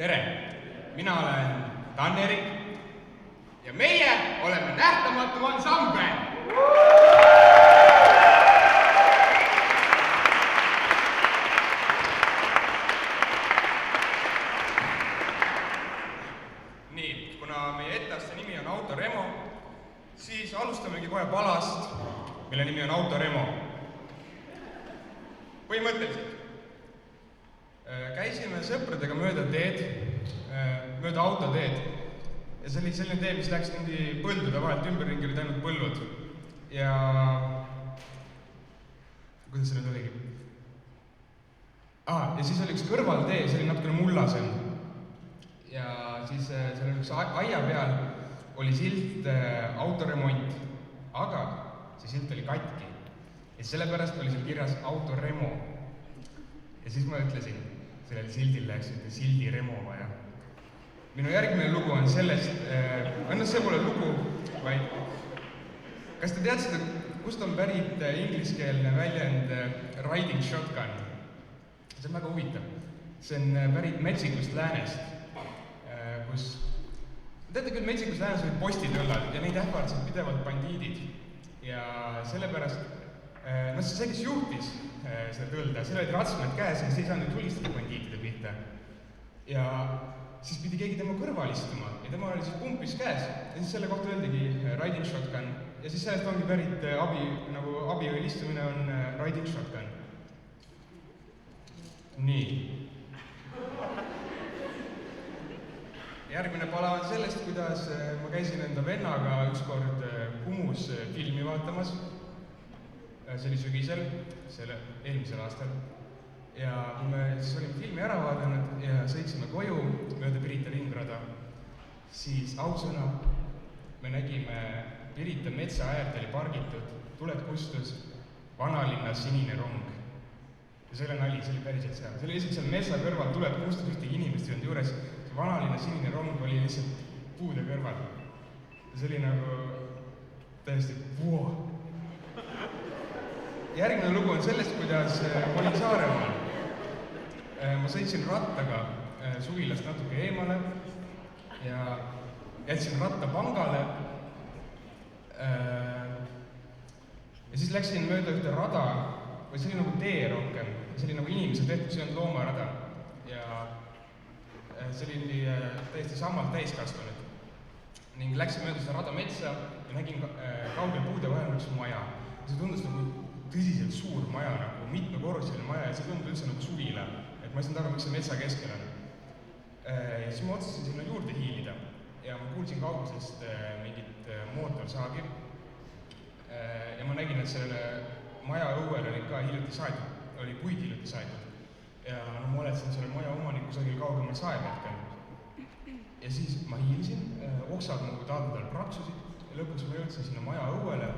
tere, mina olen Tannerik ja meie oleme Nähtamatu ansambel. Nii, kuna meie etteaste nimi on Auto Remo, siis alustamegi kohe palast, mille nimi on Auto Remo. Põhimõtteliselt käisime sõpradega mööda teed, mööda autoteed ja see oli selline tee, mis läks niimoodi põldude vahelt ümberringi, olid ainult põllud. Ja kuidas see nüüd oligi? Ja siis oli üks kõrvaltee, see oli natukene mullasem. Ja siis seal oli üks aia peal oli silt autoremont, aga see silt oli katki. Ja sellepärast oli seal kirjas Auto Remo. Ja siis ma ütlesin, sellel sildil läheks sildi Remo vaja. Minu järgmine lugu on sellest, see pole lugu, vaid kas te teadsite, kust on pärit ingliskeelne väljend riding shotgun? See on väga huvitav. See on pärit Meksikust läänest, kus, teate küll, Meksikust läänes olid postitõllad ja neid ähvardasid pidevalt bandiidid. Ja sellepärast, see, kes juhtis seda tõlda, seal olid ratsmed käes ja siis ei saanud tulistada bandiitide pihta. Ja siis pidi keegi tema kõrval istuma ja tema oli siis pumpis käes ja siis selle kohta öeldigi riding shotgun ja siis sellest ongi pärit abiõil istumine on riding shotgun. Nii. Järgmine pala on sellest, kuidas ma käisin enda vennaga ükskord Kumus filmi vaatamas. See oli sügisel, eelmisel aastal. Ja kui me siis olime filmi ära vaadanud ja sõitsime koju mööda Pirita ringrada, siis ausõna me nägime Pirita metsa äärt oli pargitud, tuled kustus vanalinna sinine rong. Ja see oli nali, see oli päriselt seal. See oli lihtsalt seal metsa kõrval, tuled kustus ühtegi inimest ei olnud juures. See vanalinna sinine rong oli lihtsalt puude kõrval. Ja see oli nagu täiesti wow. Järgmine lugu on sellest, kuidas ma olin Saaremaal. Ma sõitsin rattaga suvilast natuke eemale ja jätsin ratta pangale. Ja siis läksin mööda ühte rada, või see oli nagu tee rohkem, see oli nagu inimese tehtud, see on loomarada. Ja see oli täiesti sammalt täiskasvanud. Ning läksin mööda seda rada metsa ja nägin kaugel puude vahel üks maja. See tundus nagu tõsiselt suur maja, nagu mitmekorruseline maja ja see tundub üldse nagu suvila. Et ma ei saanud aru, miks see metsa keskel on. Ja siis ma otsustasin sinna juurde hiilida ja ma kuulsin kaugusest mingit mootorsaagi. Ja ma nägin, et selle maja õuel oli ka hiljuti saetud, oli puid hiljuti saetud. Ja ma oletasin selle maja omanik kusagil kaugemal saemetkel. Ja siis ma hiilisin, oksad nagu taaldadel praksusid ja lõpuks ma jõudsin sinna maja õuele.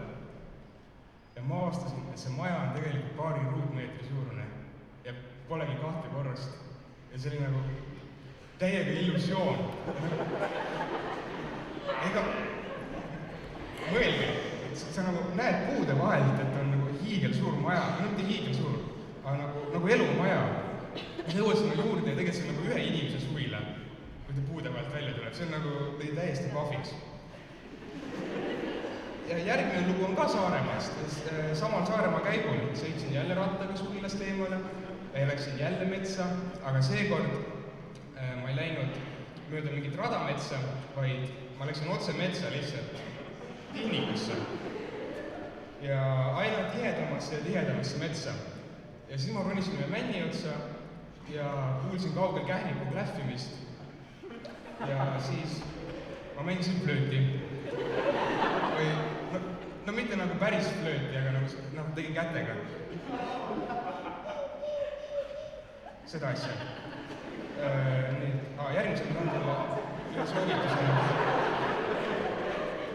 Ja ma avastasin, et see maja on tegelikult paari ruutmeetri suurune ja polegi kahte korrast. Ja see oli nagu täiega illusioon. Ega mõelge, et sa nagu näed puude vahelt, et on nagu hiigel suur maja, mitte hiigel suur, aga nagu elumaja. Ja jõuad sinna juurde ja tegelikult see on nagu ühe inimese suvila, kui ta puude vahelt välja tuleb. See on nagu täiesti pahviks. Ja järgmine lugu on ka Saaremaast. Samal Saaremaa käigul sõitsin jälle rattaga suvilast eemale ja läksin jälle metsa, aga seekord ma ei läinud mööda mingit radametsa, vaid ma läksin otse metsa lihtsalt tihnikusse ja aina tihedamasse ja tihedamasse metsa. Ja siis ma ronisin ühe männi otsa ja kuulsin kaugel kähniku klähvimist ja siis ma mängisin flööti. No mitte nagu päris flööti, aga nagu tegin kätega. Seda asja. Järgmisel on teile ühe soovitusena.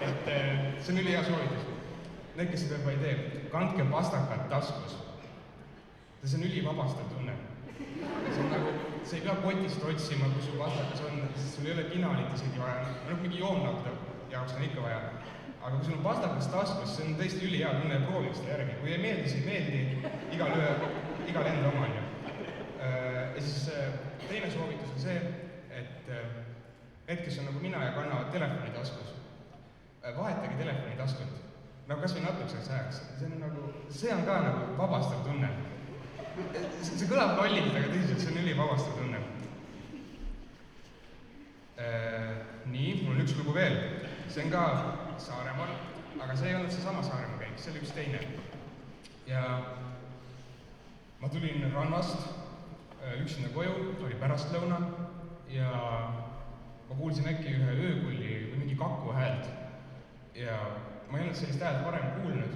Et see on ülihea soovitus. Need, kes seda juba ei tee, kandke pastakad taskus. See on ülivabastav tunne. See ei pea potist otsima, kui sul pastakas on, sest sul ei ole pinalit isegi vaja. Mingi joomnauta jaoks on ikka vaja. Aga kui sul on pastakas taskus, see on tõesti ülihea tunne ja proovige seda järgi. Kui ei meeldi, siis ei meeldi, igal enda oma on ju. Ja siis teine soovitus on see, et need, kes on nagu mina ja kannavad telefoni taskus, vahetage telefoni taskut. Nagu kas või natukeseks ajaks. See on ka nagu vabastav tunne. See kõlab lollilt, aga tõsiselt, see on ülivabastav tunne. Nii, mul on üks lugu veel. See on ka Saaremaal, aga see ei olnud seesama Saaremaa käik, see oli üks teine. Ja ma tulin rannast üksinda koju, oli pärastlõuna ja ma kuulsin äkki ühe öökulli või mingi kaku häält. Ja ma ei olnud sellist häält varem kuulnud,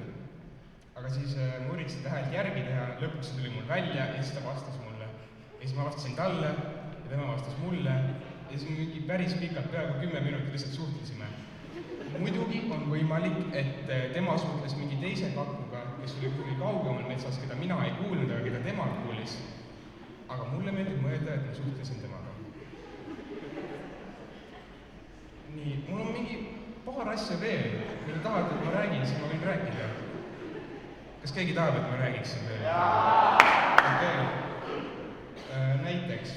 aga siis ma üritasin seda häält järgi teha, lõpuks see tuli mul välja ja siis ta vastas mulle. Ja siis ma vastasin talle ja tema vastas mulle ja siis mingi päris pikalt, peaaegu 10 minutit lihtsalt suhtlesime. Muidugi on võimalik, et tema suhtles mingi teise kakuga, kes oli kuhugi kaugemal metsas, keda mina ei kuulnud, aga keda tema kuulis. Aga mulle meeldib mõelda, et ma suhtlesin temaga. Nii, mul on mingi paar asja veel, mida tahad, et ma räägin, siis ma võin rääkida. Kas keegi tahab, et ma räägiksin veel? Okay. Näiteks,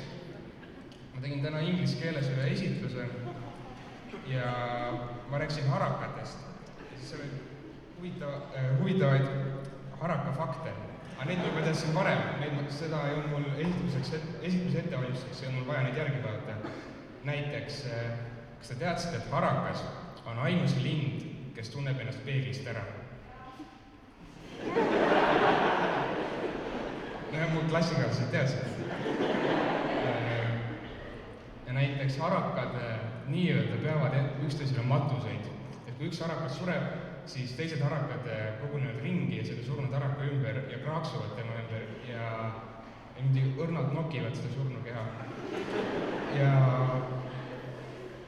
ma tegin täna inglise keeles ühe esitluse ja ma rääkisin harakatest. Ja siis oli huvitavaid harakafakte. Aga neid ma teadsin varem, seda ei olnud mul esitluse ettevalmistuseks, ei olnud mul vaja neid järgi vaadata. Näiteks, kas te teadsite, et harakas on ainus lind, kes tunneb ennast peeglist ära? No mul klassikaalised teadsid. Ja näiteks harakad nii-öelda peavad üksteisele matuseid. Et kui üks harakas sureb, siis teised harakad kogunevad ringi ja selle surnud haraka ümber ja kraaksuvad tema ümber ja niimoodi õrnalt nokivad seda surnu keha.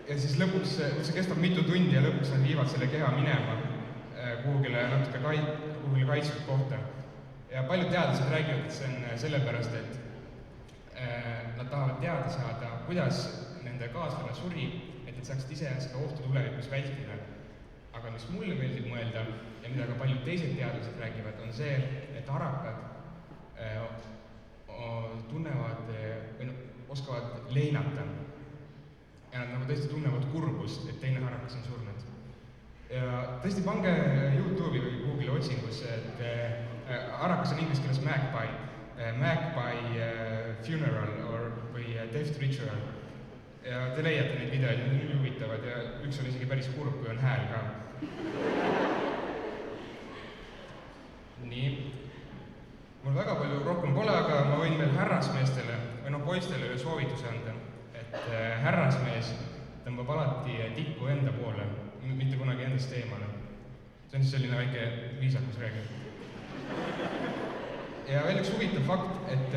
Ja siis lõpuks, see kestab mitu tundi ja lõpuks nad viivad selle keha minema kuhugile natuke kaitstud kohta. Ja paljud teadlased räägivad, et see on sellepärast, et nad tahavad teada saada, kuidas nende kaaslane suri, et nad saaksid ise seda ohtu tulevikus vältida. Aga mis mulle meeldib mõelda ja mida ka paljud teised teadlased räägivad, on see, et harakad tunnevad või oskavad leinata. Ja nad nagu tõesti tunnevad kurbust, et teine harakas on surnud. Ja tõesti pange YouTube'i või Google'i otsingusse, et harakas on inglise keeles magpie funeral või death ritual. Ja te leiate neid videoid, need on nii huvitavad ja üks on isegi päris kurb, kui on hääl ka. Nii. Mul väga palju rohkem pole, aga ma võin veel härrasmeestele või poistele ühe soovituse anda. Et härrasmees tõmbab alati tikku enda poole, mitte kunagi endast eemale. See on siis selline väike viisakusreegel. Ja veel üks huvitav fakt, et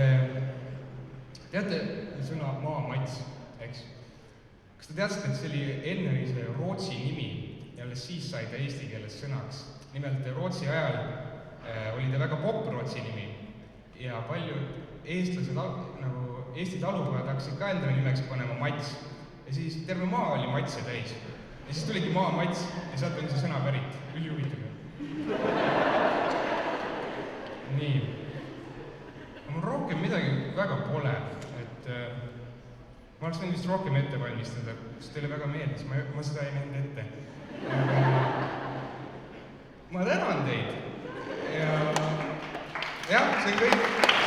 teate sõna maamats, eks? Kas te teadsite, et see oli enne see Rootsi nimi ja alles siis sai ta eesti keeles sõnaks? Nimelt Rootsi ajal oli ta väga popp Rootsi nimi ja paljud eestlased, nagu Eesti talupojad hakkasid ka endale nimeks panema Mats ja siis terve maa oli matse täis. Ja siis tuligi maamats ja sealt on see sõna pärit. Ülihuvitav. Nii. Mul rohkem midagi väga pole, et ma oleks võinud vist rohkem ette valmistada, sest teile väga meeldis, ma seda ei näinud ette. Ma tänan teid ja see on kõik.